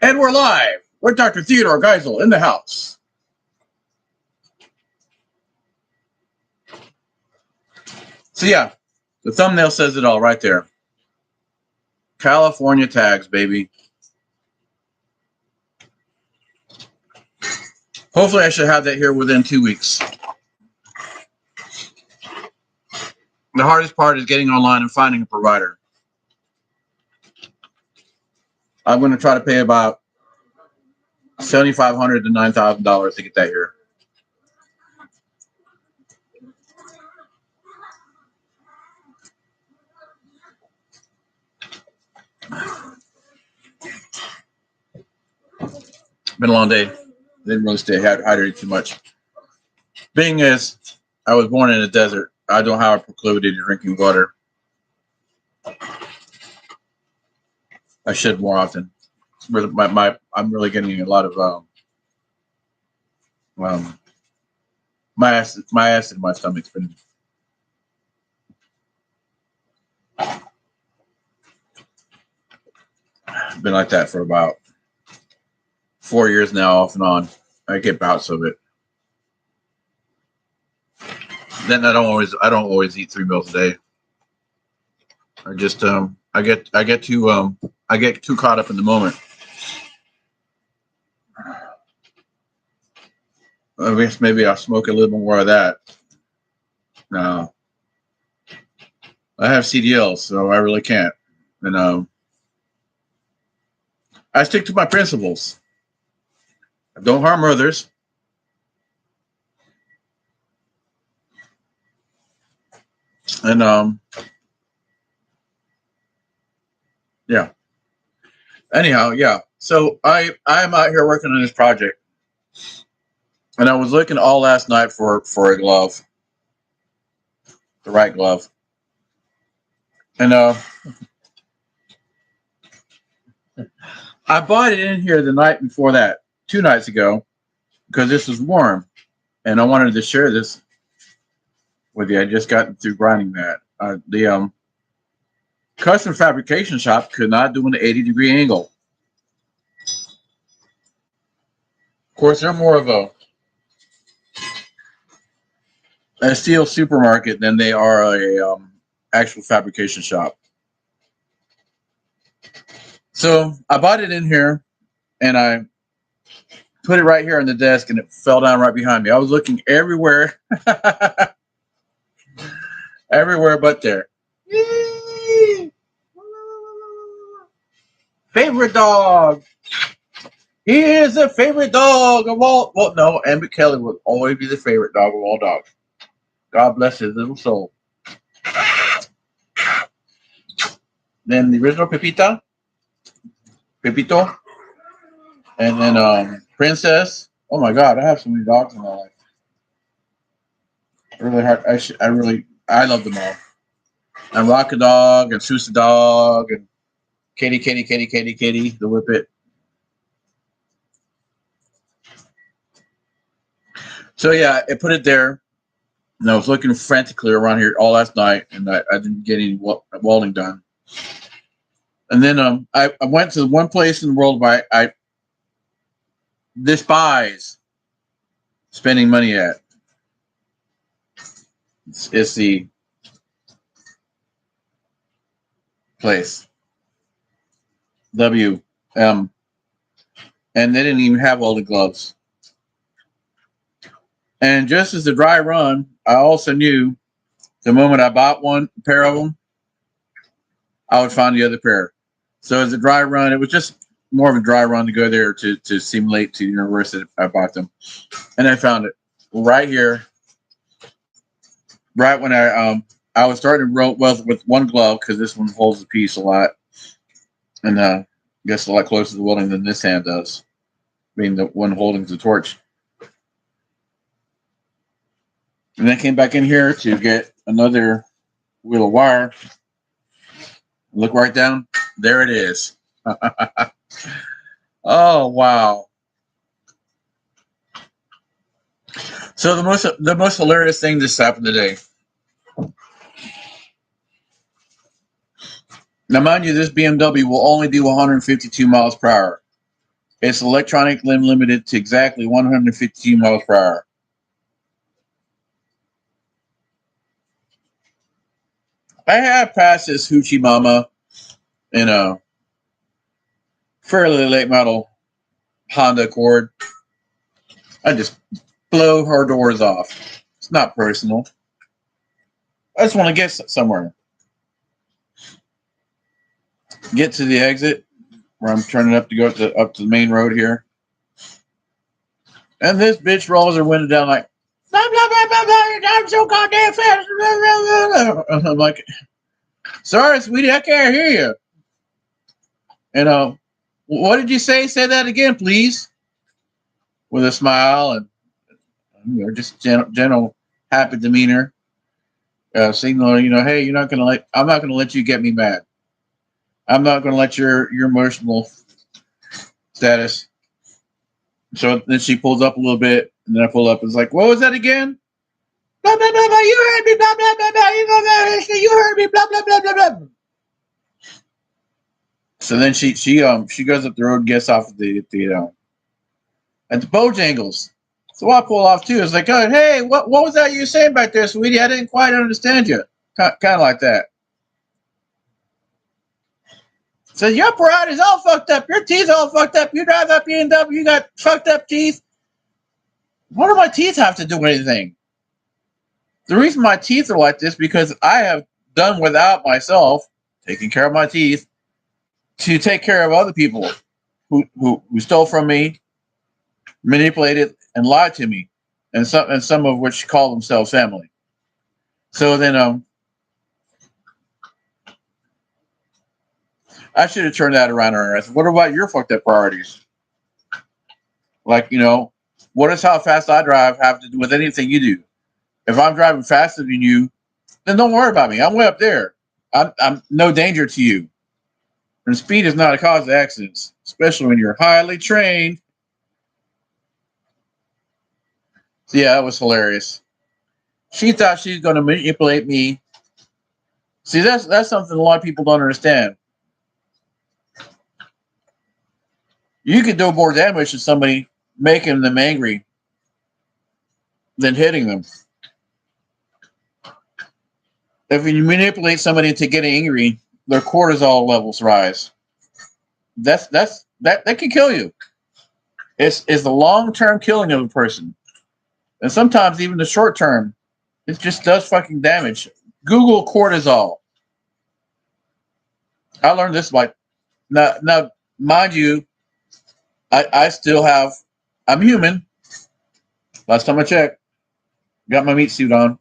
And we're live with Dr. Theodore Geisel in the house. So yeah, the thumbnail says it all right there. California tags, baby. Hopefully I should have that here within 2 weeks. The hardest part is getting online and finding a provider. I'm going to try to pay about $7,500 to $9,000 to get that here. Been a long day. Didn't really stay hydrated too much. Being as I was born in a desert, I don't have a proclivity to drinking water. I should more often. I'm really getting a lot of my acid in my stomach's been like that for about 4 years now, off and on. I get bouts of it. Then I don't always eat 3 meals a day. I just I get too caught up in the moment. I guess maybe I'll smoke a little more of that. No, I have CDLs, so I really can't. And I stick to my principles. I don't harm others. And yeah. Anyhow, yeah. So I'm out here working on this project, and I was looking all last night for a glove, the right glove, and I bought it in here the night before that, 2 nights ago, because this was warm, and I wanted to share this with you. I just got through grinding that. The custom fabrication shop could not do an 80-degree angle. Of course, they're more of a steel supermarket than they are a actual fabrication shop. So I bought it in here, and I put it right here on the desk, and it fell down right behind me. I was looking everywhere, everywhere but there. Favorite dog. He is the favorite dog of all. Well, no, Emmett Kelly will always be the favorite dog of all dogs. God bless his little soul. Then the original Pepito, and then Princess. Oh my God, I have so many dogs in my life. Really hard. I love them all. And Rock a Dog, and Sousa Dog, and Katie, the Whippet. So yeah, I put it there, and I was looking frantically around here all last night, and I didn't get any welding done. And then I went to the one place in the world where I despise spending money at. It's the place. WM. And they didn't even have all the gloves. And just as the dry run, I also knew the moment I bought a pair of them, I would find the other pair. So as a dry run, it was just more of a dry run to go there to simulate to the university I bought them. And I found it right here, right when I was starting to weld with one glove, because this one holds the piece a lot, and I guess a lot closer to welding than this hand does, being the one holding the torch. And then I came back in here to get another wheel of wire. Look right down. There it is. Oh, wow. So the most hilarious thing just happened today. Now, mind you, this BMW will only do 152 miles per hour. It's electronic limb limited to exactly 115 miles per hour. I have passed this Hoochie Mama in a fairly late model Honda Accord. I just blow her doors off. It's not personal. I just want to get somewhere. Get to the exit where I'm turning up to go up to the main road here. And this bitch rolls her window down like, blah, blah, blah, blah, blah, I'm so goddamn fast. Blah, blah, blah, blah. And I'm like, sorry, sweetie, I can't hear you. And what did you say? Say that again, please. With a smile and just gentle, happy demeanor. Signal, hey, I'm not gonna let you get me mad. I'm not gonna let your emotional status. So then she pulls up a little bit, and then I pull up. And it's like, what was that again? Blah blah blah blah. You heard me. Blah blah blah blah. You heard me. Blah blah blah blah blah. So then she goes up the road, and gets off at the Bojangles. So I pull off too. It's like, oh, hey, what was that you were saying back there, sweetie? I didn't quite understand you. Kind of like that. So your parade is all fucked up. Your teeth all fucked up. You drive up BMW, you got fucked up teeth. What do my teeth have to do with anything? The reason my teeth are like this because I have done without myself taking care of my teeth to take care of other people who stole from me, manipulated, and lied to me, and some of which call themselves family. So then I should have turned that around on her. I said, what about your fucked up priorities? Like, what does how fast I drive have to do with anything you do? If I'm driving faster than you, then don't worry about me. I'm way up there. I'm no danger to you. And speed is not a cause of accidents, especially when you're highly trained. So yeah, it was hilarious. She thought she was going to manipulate me. See, that's something a lot of people don't understand. You could do more damage to somebody making them angry than hitting them. If you manipulate somebody into getting angry, their cortisol levels rise. That can kill you. It's the long-term killing of a person. And sometimes even the short term, it just does fucking damage. Google cortisol. I learned this now mind you, I still have, I'm human. Last time I checked, got my meat suit on.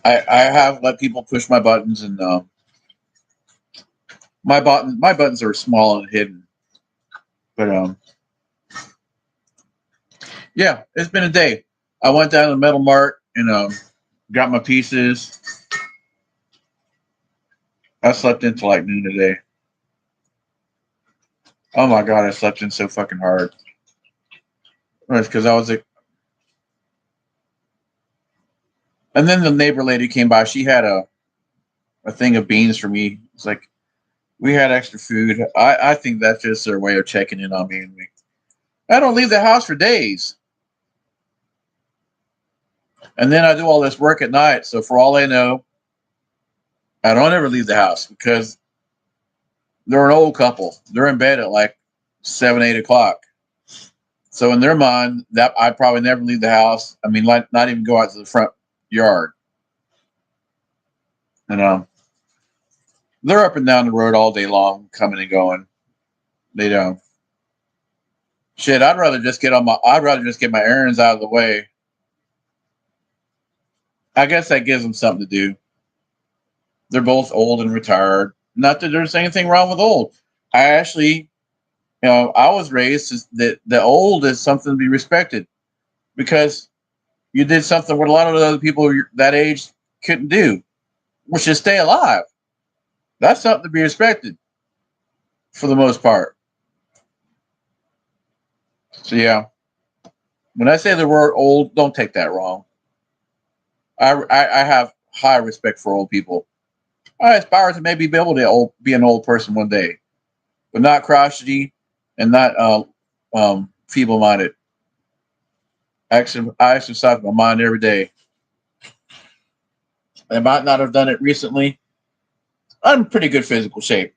I have let people push my buttons, and my buttons are small and hidden. But yeah, it's been a day. I went down to the Metal Mart and got my pieces. I slept until like noon today. Oh my god, I slept in so fucking hard. It's because I was like, and then the neighbor lady came by. She had a thing of beans for me. It's like we had extra food. I think that's just their way of checking in on me. I don't leave the house for days. And then I do all this work at night. So for all they know, I don't ever leave the house because they're an old couple. They're in bed at like 7, 8 o'clock. So in their mind, that I probably never leave the house. I mean, like not even go out to the front yard. And they're up and down the road all day long, coming and going. They don't. Shit, I'd rather just get my errands out of the way. I guess that gives them something to do. They're both old and retired. Not that there's anything wrong with old. I actually, I was raised that the old is something to be respected because you did something what a lot of other people that age couldn't do, which is stay alive. That's something to be respected for the most part. So yeah, when I say the word old, don't take that wrong. I have high respect for old people. I aspire to maybe be able to be an old person one day, but not crotchety and not feeble-minded. I exercise my mind every day. I might not have done it recently. I'm in pretty good physical shape.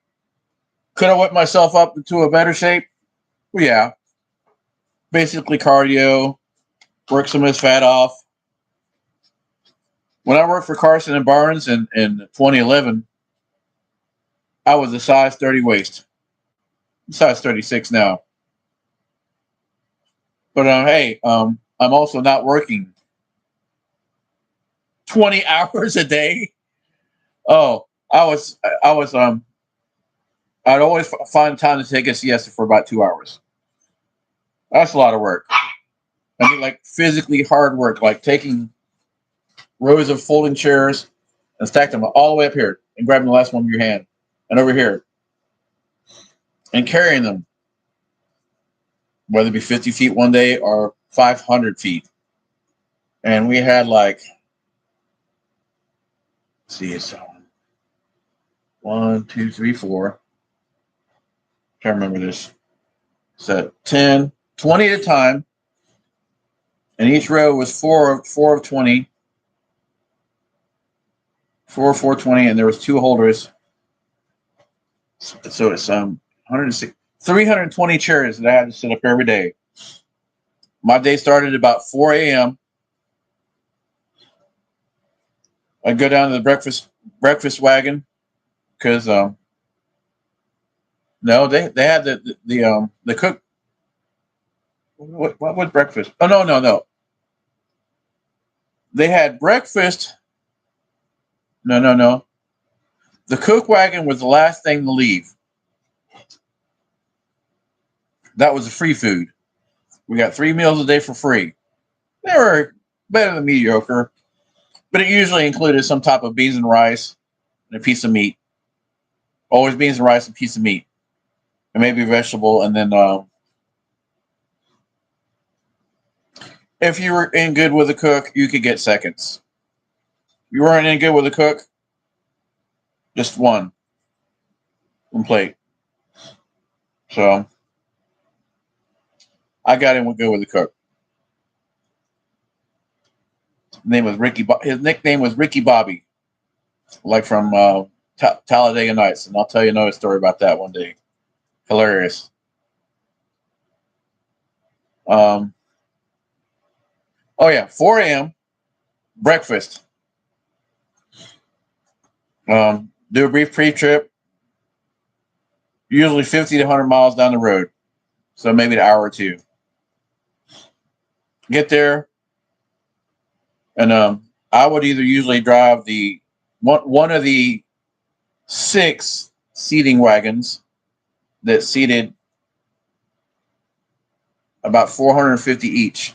Could I whip myself up into a better shape? Well, yeah. Basically cardio, work some of his fat off. When I worked for Carson and Barnes in 2011, I was a size 30 waist. I'm size 36 now. But hey, I'm also not working 20 hours a day. Oh, I'd always find time to take a siesta for about 2 hours. That's a lot of work. I mean, like physically hard work, like taking rows of folding chairs and stack them all the way up here and grabbing the last one with your hand and over here and carrying them, whether it be 50 feet one day or 500 feet. And we had like, let's see, it's 1, 2, 3, 4. Can't remember this. So 10, 20 at a time. And each row was four of 20. 420, and there was 2 holders. So it's 320 chairs that I had to sit up every day. My day started about 4 a.m. I'd go down to the breakfast wagon because no, they had the cook. What was breakfast? Oh no. They had breakfast. No. The cook wagon was the last thing to leave. That was the free food. We got 3 meals a day for free. They were better than mediocre, but it usually included some type of beans and rice and a piece of meat. Always beans and rice and a piece of meat, and maybe a vegetable. And then if you were in good with a cook, you could get seconds. If you weren't in good with a cook, just one plate. So I got in with good with the cook. His nickname was Ricky Bobby, like from Talladega Nights, and I'll tell you another story about that one day. Hilarious. Oh yeah, 4 a.m. breakfast. Do a brief pre-trip, usually 50 to 100 miles down the road, so maybe an hour or two. Get there, and I would either usually drive the one of the 6 seating wagons that seated about 450 each,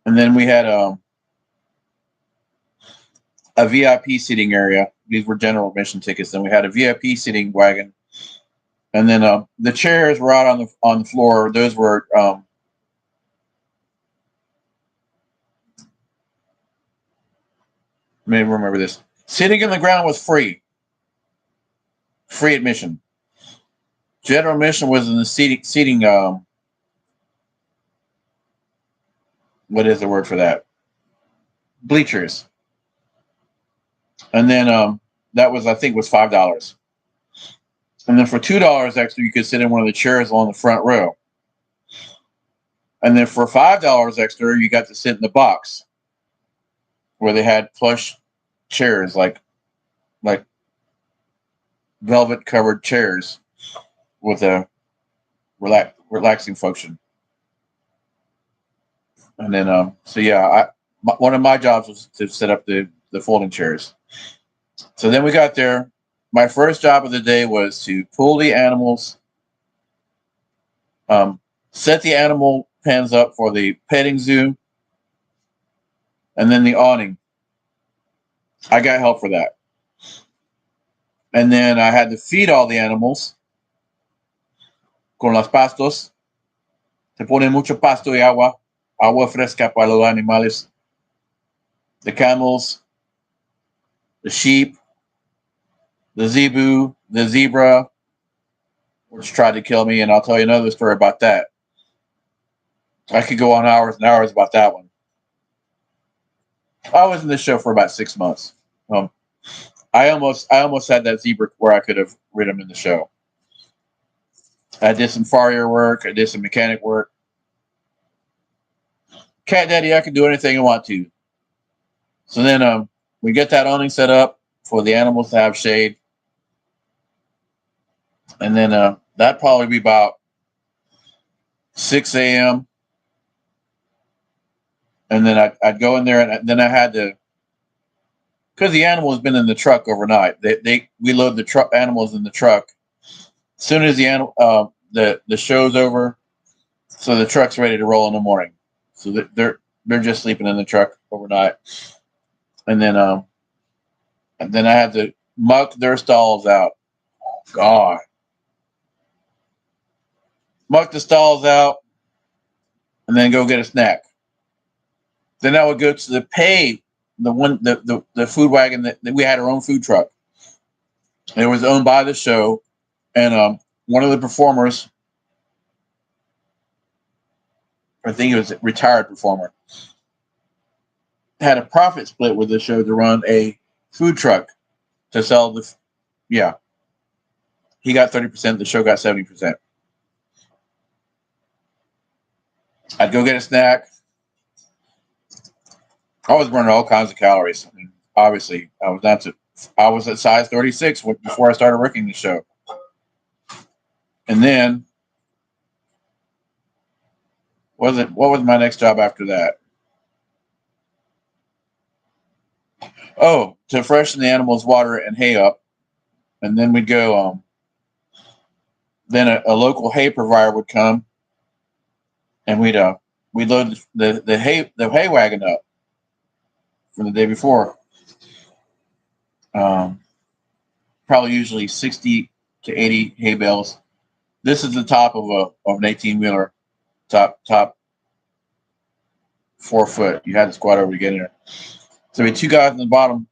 and then we had a VIP seating area. These were general admission tickets. Then we had a VIP seating wagon, and then the chairs were out on the floor. Those were let me remember this. Sitting in the ground was free admission. General admission was in the seating. What is the word for that? Bleachers. And then that was, I think, was $5. And then for $2 extra, you could sit in one of the chairs along the front row. And then for $5 extra, you got to sit in the box where they had plush chairs, like velvet covered chairs with a relaxing function. And then so yeah, one of my jobs was to set up the folding chairs. So then we got there. My first job of the day was to pull the animals, set the animal pens up for the petting zoo, and then the awning. I got help for that. And then I had to feed all the animals con los pastos. Se pone mucho pasto y agua fresca para los animales. The camels, the sheep, the zebu, the zebra, which tried to kill me, and I'll tell you another story about that. I could go on hours and hours about that one. I was in this show for about 6 months. Um, I almost had that zebra where I could have rid him in the show. I did some farrier work. I did some mechanic work. Cat Daddy, I can do anything I want to. So then we get that awning set up for the animals to have shade. And then that'd probably be about 6 a.m. And then I'd go in there, and then I had to, because the animal has been in the truck overnight. We load the truck animals in the truck as soon as the animal the show's over, so the truck's ready to roll in the morning. So they're just sleeping in the truck overnight, and then I had to muck their stalls out. God, muck the stalls out, and then go get a snack. Then I would go to the food wagon that we had our own food truck. And it was owned by the show, and one of the performers, I think it was a retired performer, had a profit split with the show to run a food truck to sell the. Yeah, he got 30%. The show got 70%. I'd go get a snack. I was burning all kinds of calories. I mean, obviously, I was at size 36 before I started working the show. And then, what was my next job after that? Oh, to freshen the animals' water and hay up. And then we'd go, then a local hay provider would come, and we'd load the hay wagon up from the day before. Probably usually 60 to 80 hay bales. This is the top of an 18-wheeler, top 4 foot. You had to squat over to get in there. So we had 2 guys in the bottom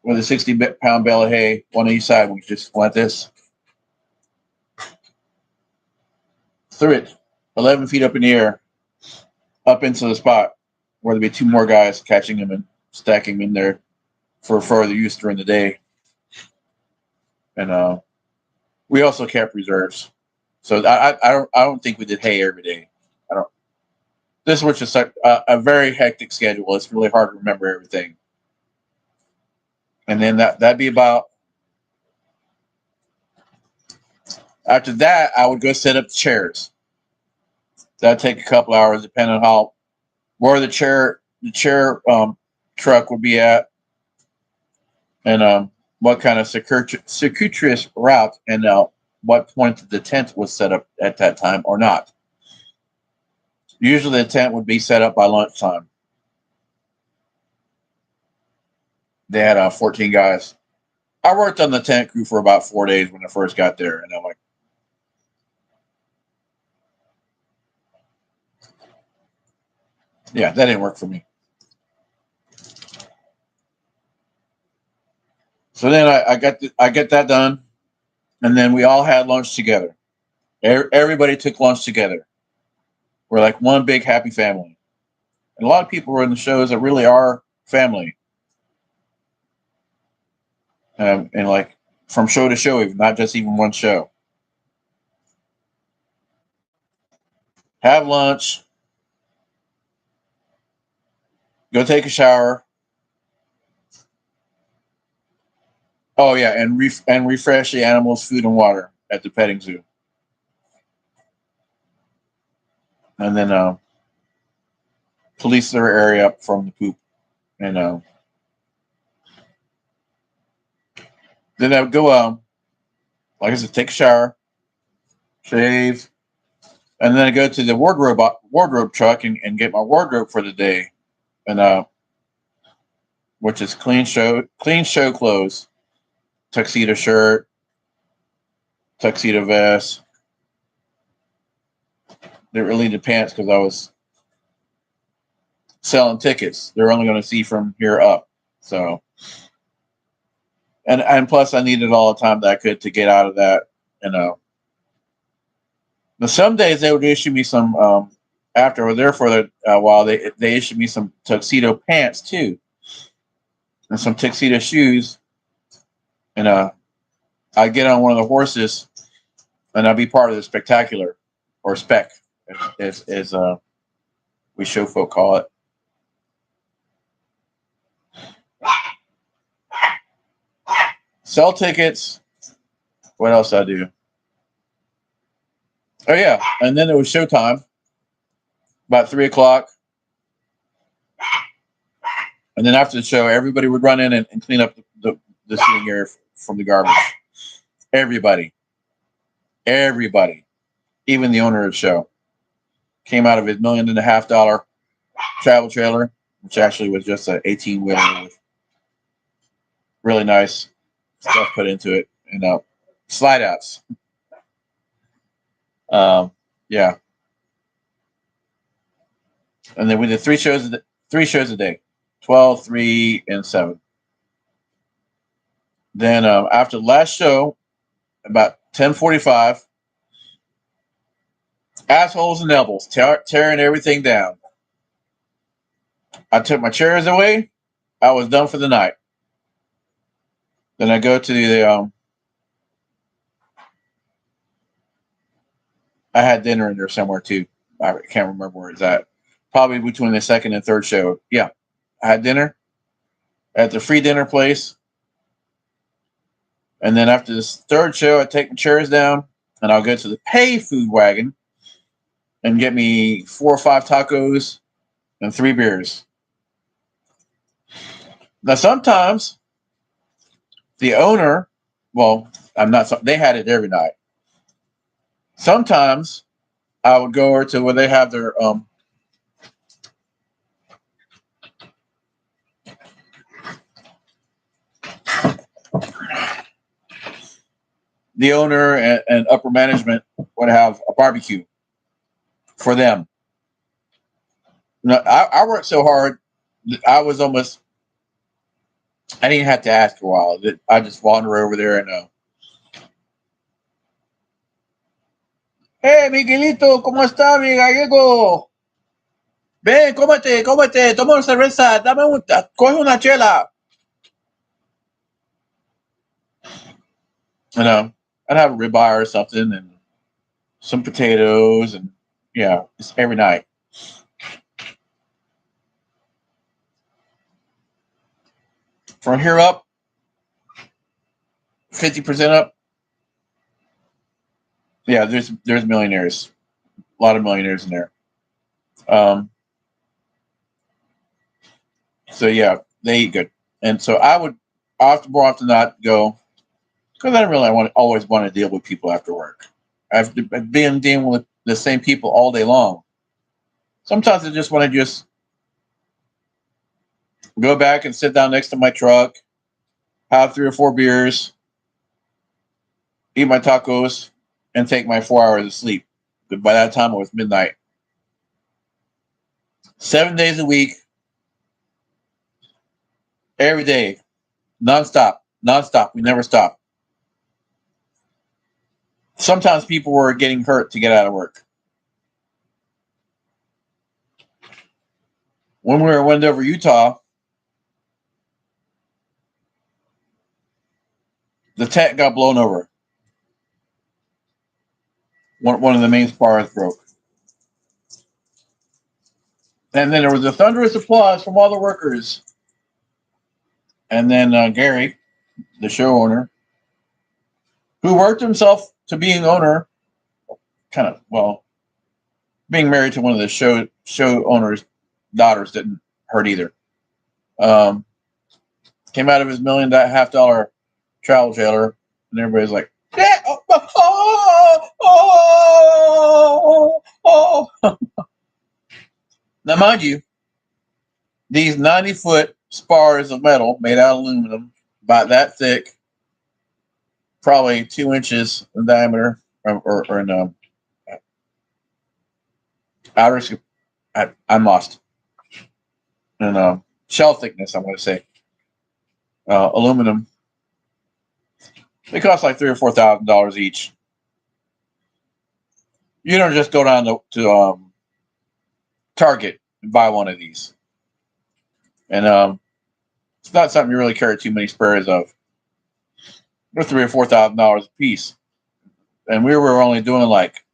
with a 60-pound bale of hay, one on each side. We just went this, threw it 11 feet up in the air, up into the spot where there'd be 2 more guys catching them and stacking them in there for further use during the day. And we also kept reserves. So I don't think we did hay every day. I don't. This was just a very hectic schedule. It's really hard to remember everything. And then that'd be about. After that, I would go set up the chairs. That'd take a couple hours, depending on where the chair truck would be at, and what kind of circuitous route, and what point the tent was set up at that time or not. Usually the tent would be set up by lunchtime. They had 14 guys. I worked on the tent crew for about 4 days when I first got there, and I'm like, yeah, that didn't work for me. So then I get that done, and then we all had lunch together. Everybody took lunch together. We're like one big happy family. And a lot of people were in the shows that really are family. And like from show to show, even not just even one show. Have lunch, go take a shower. Oh yeah, and refresh the animals' food and water at the petting zoo. And then police their area up from the poop. And then I would go, like I said, take a shower, shave, and then I go to the wardrobe truck and get my wardrobe for the day, and which is clean show clothes, tuxedo shirt, tuxedo vest. Didn't really need the pants because I was selling tickets. They're only going to see from here up, so And plus I needed all the time that I could to get out of that. You know, but some days they would issue me some. After I was there for a while, they issued me some tuxedo pants too, and some tuxedo shoes. And I'd get on one of the horses, and I'd be part of the spectacular, or spec, as we show folk call it. Sell tickets. What else I do? Oh yeah, and then it was showtime about 3 o'clock, and then after the show, everybody would run in and clean up the seating area from the garbage. Everybody, everybody, even the owner of the show came out of his $1.5 million travel trailer, which actually was just an 18-wheeler with really nice stuff put into it, and slide outs. Yeah, and then we did three shows a day, 12, 3, and 7. Then after the last show, about 10:45, assholes and elbows tearing everything down. I took my chairs away. I was done for the night. Then I go to I had dinner in there somewhere too. I can't remember where it's at. Probably between the second and third show. Yeah, I had dinner at the free dinner place. And then after this third show, I take my chairs down and I'll go to the pay food wagon and get me 4 or 5 tacos and 3 beers. Now, sometimes the owner, well, I'm not, they had it every night. Sometimes I would go over to where they have their, the owner and upper management would have a barbecue for them. Now, I worked so hard, I was almost, I didn't have to ask for a while. I just wander over there and, hey, Miguelito, ¿cómo está, mi gallego? Ven, cómete, toma una cerveza, coge una chela. You know, I'd have a ribeye or something and some potatoes, and yeah, it's every night. From here up, 50% up, yeah, there's millionaires, a lot of millionaires in there. So yeah, they eat good, and so I would more often not go because I don't really always want to deal with people after work. I've been dealing with the same people all day long. Sometimes I just want to just go back and sit down next to my truck, have 3 or 4 beers, eat my tacos, and take my 4 hours of sleep. But by that time, it was midnight. 7 days a week, every day, nonstop, nonstop. We never stopped. Sometimes people were getting hurt to get out of work. When we were in Wendover, Utah, the tent got blown over. One of the main spars broke. And then there was a thunderous applause from all the workers. And then Gary, the show owner, who worked himself to being owner, kind of, well, being married to one of the show owner's daughters didn't hurt either. Came out of his $1.5 million travel trailer, and everybody's like, yeah, oh. Now, mind you, these 90-foot spars of metal made out of aluminum, about that thick, probably 2 inches in diameter, or in outer. I'm lost. And shell thickness, I'm going to say, aluminum. They cost like $3,000 or $4,000 each. You don't just go down to Target and buy one of these, and it's not something you really carry too many spares of. They're $3,000 or $4,000 a piece, and we were only doing like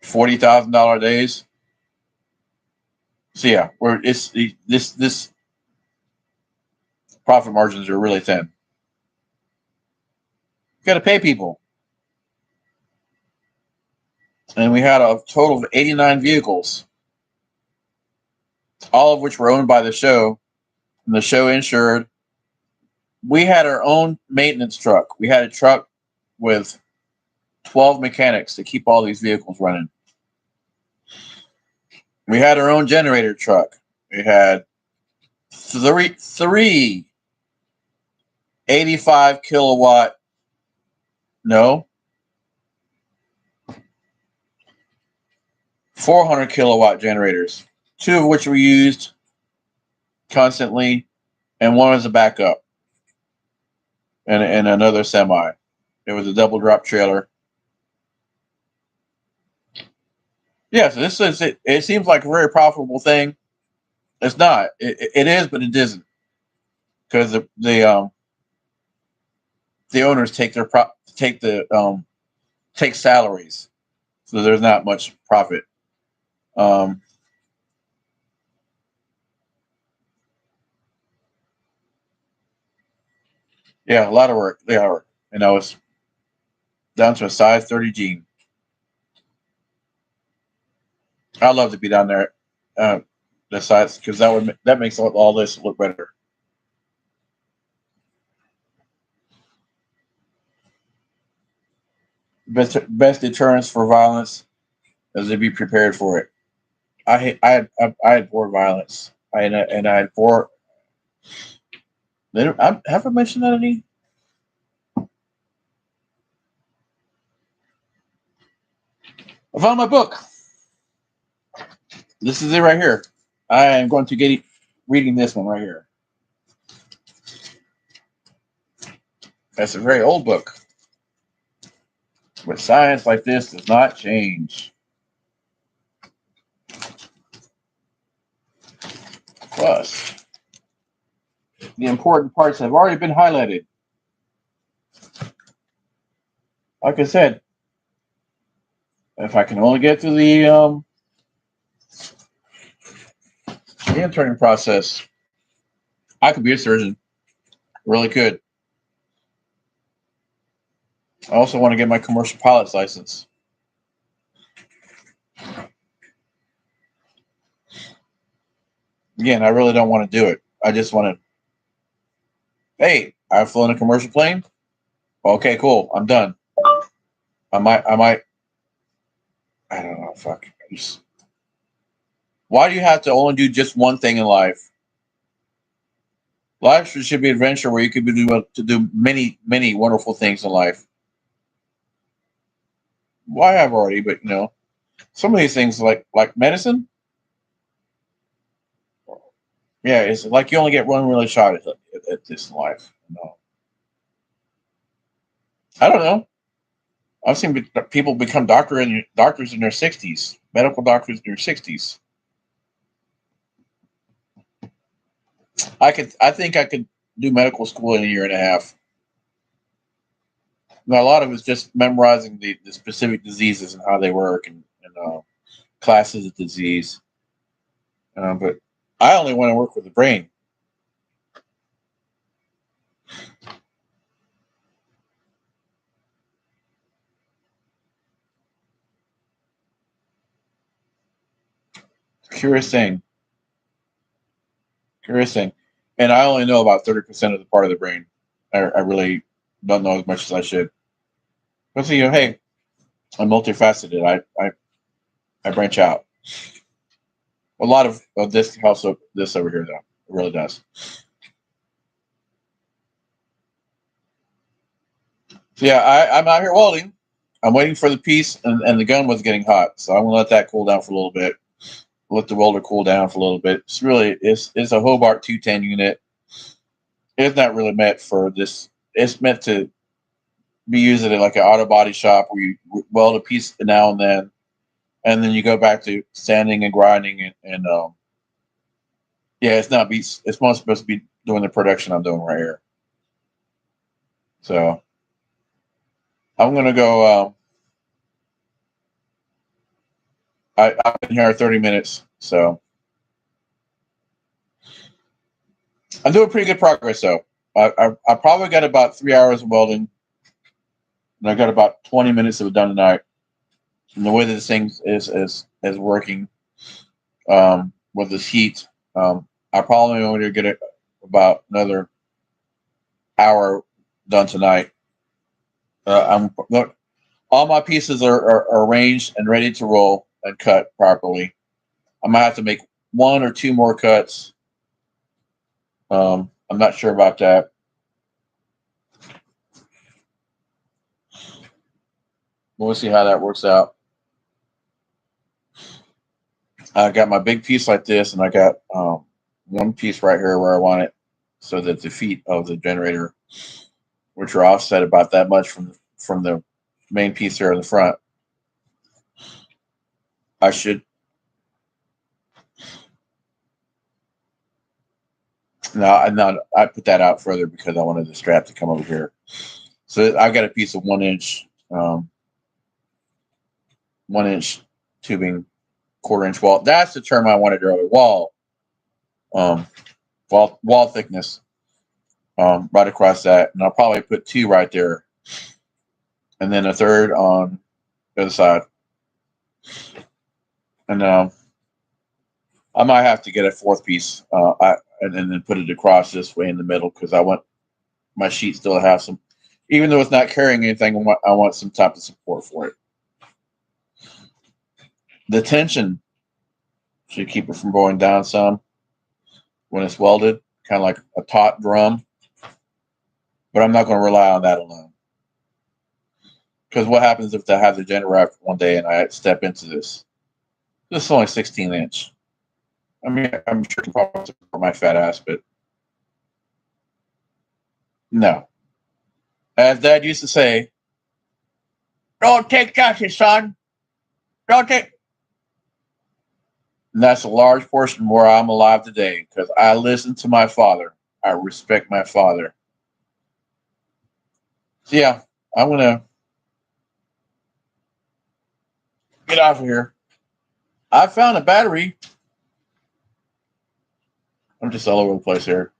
$40,000 days. So yeah, this profit margins are really thin. You got to pay people, and we had a total of 89 vehicles, all of which were owned by the show, and the show insured. We had our own maintenance truck. We had a truck with 12 mechanics to keep all these vehicles running. We had our own generator truck. We had three 85 kilowatt, no, 400 kilowatt generators, two of which were used constantly, and one was a backup, and another semi. It was a double drop trailer. Yeah, so this is it. It seems like a very profitable thing. It's not. It is, but it isn't, because the owners take take salaries, so there's not much profit. Um, yeah, a lot of work. They are, and I was down to a size 30 jean. I'd love to be down there, the size, because that makes all this look better. Best deterrence for violence is to be prepared for it. I had poor violence. I had poor. Have I mentioned that any? I found my book. This is it right here. I am going to get reading this one right here. That's a very old book. But science like this does not change. Plus, the important parts have already been highlighted. Like I said, if I can only get through the interning process, I could be a surgeon. Really could. I also want to get my commercial pilot's license. Again, I really don't want to do it. I just want to. Hey, I've flown a commercial plane. Okay, cool. I'm done. I might. I don't know. Fuck. Why do you have to only do just one thing in life? Life should be an adventure where you could do many, many wonderful things in life. Well, I have already, but some of these things like medicine. Yeah, it's like you only get one really shot at this in life. No, I don't know. I've seen people become doctors in their 60s, medical doctors in their 60s. I think I could do medical school in a year and a half. Now, a lot of it's just memorizing the specific diseases and how they work, and classes of disease. But I only want to work with the brain. Curious thing. Curious thing. And I only know about 30% of the part of the brain. I really don't know as much as I should. But see, hey, I'm multifaceted. I branch out. A lot of this helps this over here, though. It really does. So yeah, I'm out here welding. I'm waiting for the piece, and the gun was getting hot, so I'm gonna let that cool down for a little bit. Let the welder cool down for a little bit. It's a Hobart 210 unit. It's not really meant for this. It's meant to be used at like an auto body shop where you weld a piece now and then you go back to sanding and grinding and yeah, it's not be. It's not supposed to be doing the production I'm doing right here. So I'm gonna go. I've been here 30 minutes, so I'm doing pretty good progress. Though I probably got about 3 hours of welding, and I got about 20 minutes of it done tonight. And the way that this thing is working with this heat, I probably only get it about another hour done tonight. I'm all my pieces are arranged and ready to roll and cut properly. I might have to make one or two more cuts. I'm not sure about that. We'll see how that works out. I got my big piece like this, and I got one piece right here where I want it, so that the feet of the generator, which are offset about that much from the main piece here in the front, I should. No, I put that out further because I wanted the strap to come over here. So I got a piece of 1 inch, 1 inch tubing, quarter-inch wall. That's the term I wanted earlier. Um, wall thickness, right across that, and I'll probably put two right there, and then a third on the other side, and I might have to get a fourth piece, and then put it across this way in the middle because I want my sheet still to have some, even though it's not carrying anything. I want some type of support for it. The tension should keep it from going down some when it's welded, kind of like a taut drum. But I'm not going to rely on that alone. Because what happens if I have the generator one day and I step into this? This is only 16 inch. I mean, I'm sure it's probably for my fat ass, but no. As Dad used to say, don't take chances, son. Don't take. And that's a large portion where I'm alive today because I listen to my father. I respect my father. So yeah, I'm gonna get off of here. I found a battery. I'm just all over the place here.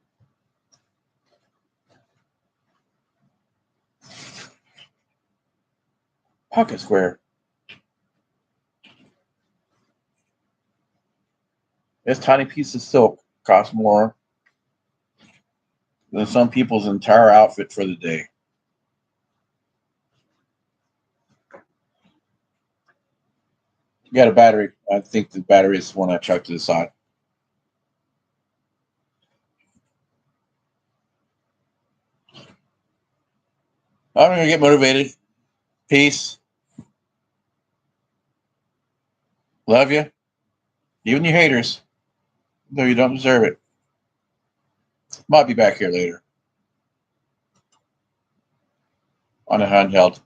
Pocket square. This tiny piece of silk costs more than some people's entire outfit for the day. You got a battery. I think the battery is the one I chucked to the side. I'm gonna get motivated. Peace. Love you. Even you haters, though you don't deserve it. Might be back here later on a handheld.